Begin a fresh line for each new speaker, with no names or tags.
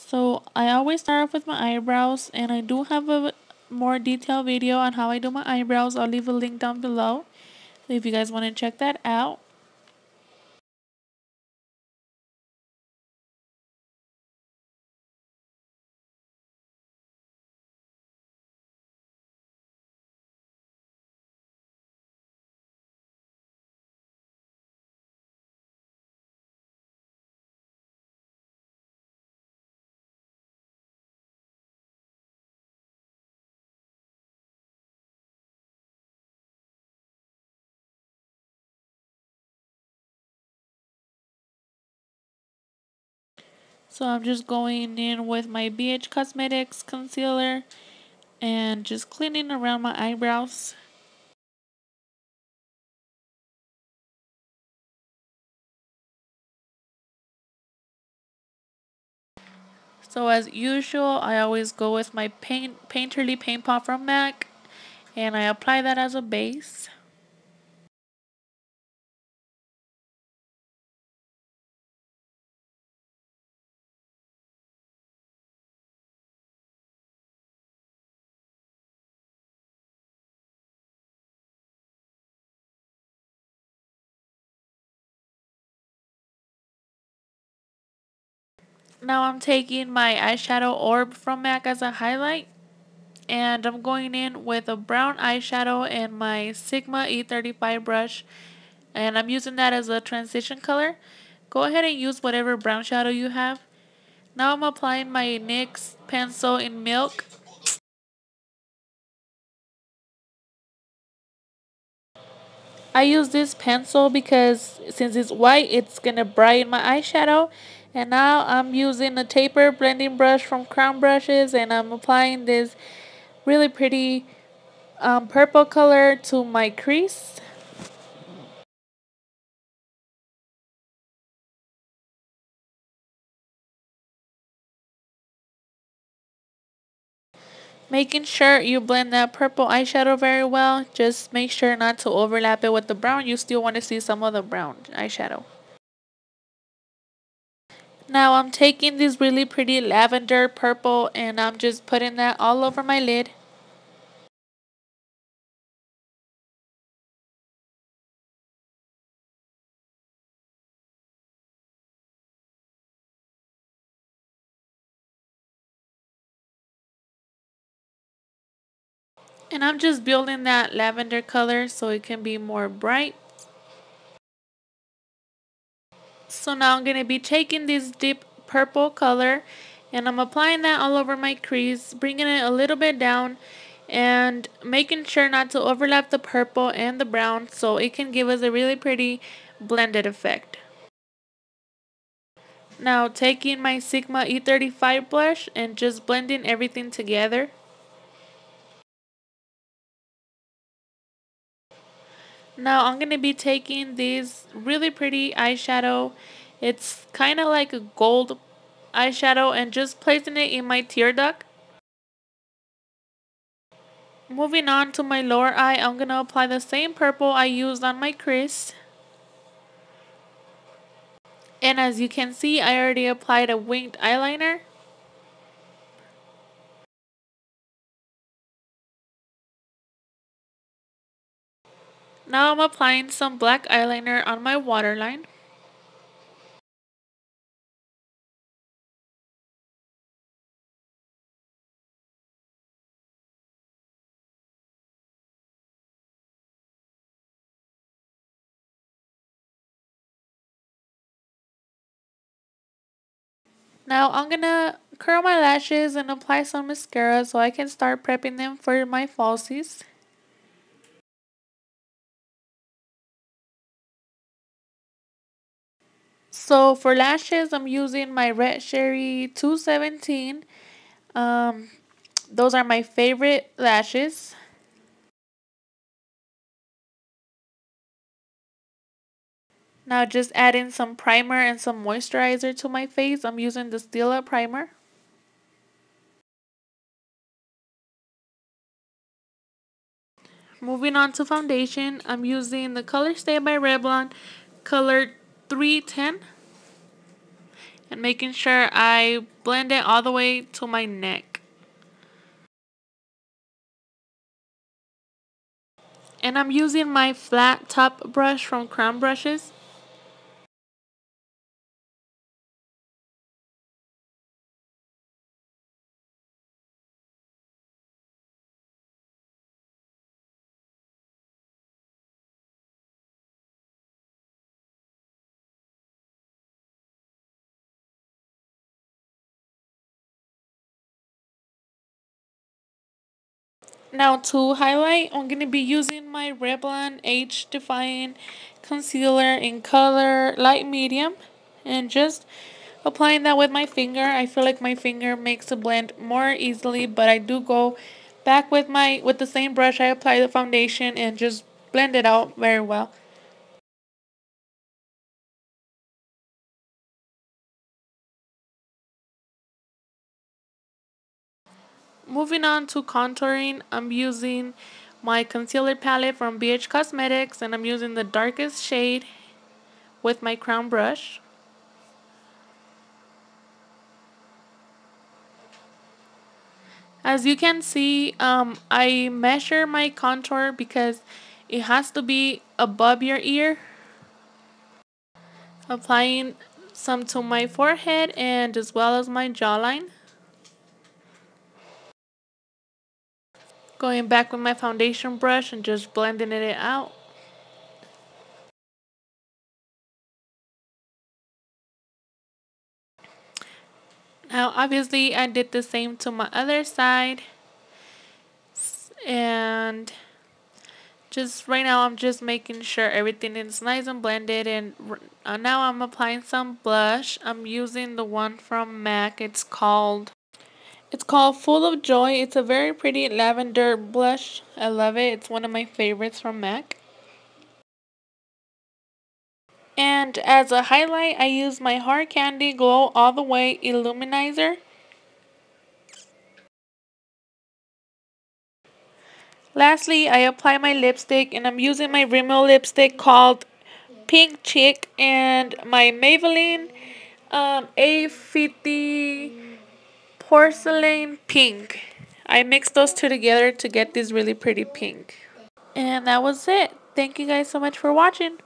So I always start off with my eyebrows, and I do have a more detailed video on how I do my eyebrows. I'll leave a link down below if you guys want to check that out. So I'm just going in with my BH Cosmetics concealer and just cleaning around my eyebrows. So as usual, I always go with my Painterly Paint Pot from MAC, and I apply that as a base. Now I'm taking my eyeshadow orb from MAC as a highlight, and I'm going in with a brown eyeshadow and my Sigma E35 brush, and I'm using that as a transition color. Go ahead and use whatever brown shadow you have. Now I'm applying my NYX pencil in milk. I use this pencil because since it's white, it's gonna brighten my eyeshadow. And now I'm using a taper blending brush from Crown Brushes, and I'm applying this really pretty purple color to my crease. Making sure you blend that purple eyeshadow very well. Just make sure not to overlap it with the brown. You still want to see some of the brown eyeshadow. Now I'm taking this really pretty lavender purple, and I'm just putting that all over my lid. And I'm just building that lavender color so it can be more bright. So now I'm going to be taking this deep purple color, and I'm applying that all over my crease, bringing it a little bit down and making sure not to overlap the purple and the brown so it can give us a really pretty blended effect. Now taking my Sigma E35 blush and just blending everything together. Now I'm going to be taking this really pretty eyeshadow. It's kind of like a gold eyeshadow, and just placing it in my tear duct. Moving on to my lower eye, I'm going to apply the same purple I used on my crease. And as you can see, I already applied a winged eyeliner. Now I'm applying some black eyeliner on my waterline. Now I'm going to curl my lashes and apply some mascara so I can start prepping them for my falsies. So for lashes, I'm using my Red Sherry 217. Those are my favorite lashes. Now just adding some primer and some moisturizer to my face. I'm using the Stila primer. Moving on to foundation, I'm using the Color Stay by Revlon color 310. and making sure I blend it all the way to my neck. And I'm using my flat top brush from Crown Brushes. Now to highlight, I'm going to be using my Revlon Age Defying Concealer in color light medium. And just applying that with my finger. I feel like my finger makes the blend more easily, but I do go back with the same brush. I apply the foundation and just blend it out very well. Moving on to contouring, I'm using my concealer palette from BH Cosmetics, and I'm using the darkest shade with my crown brush. As you can see, I measure my contour because it has to be above your ear. Applying some to my forehead and as well as my jawline. Going back with my foundation brush and just blending it out. Now obviously I did the same to my other side. And just right now I'm just making sure everything is nice and blended. And now I'm applying some blush. I'm using the one from MAC. It's called Full of Joy. It's a very pretty lavender blush. I love it. It's one of my favorites from MAC. And as a highlight, I use my Hard Candy Glow All the Way Illuminizer. Lastly, I apply my lipstick, and I'm using my Rimmel lipstick called Pink Chick and my Maybelline A50 Porcelain Pink. I mixed those two together to get this really pretty pink. And that was it. Thank you guys so much for watching.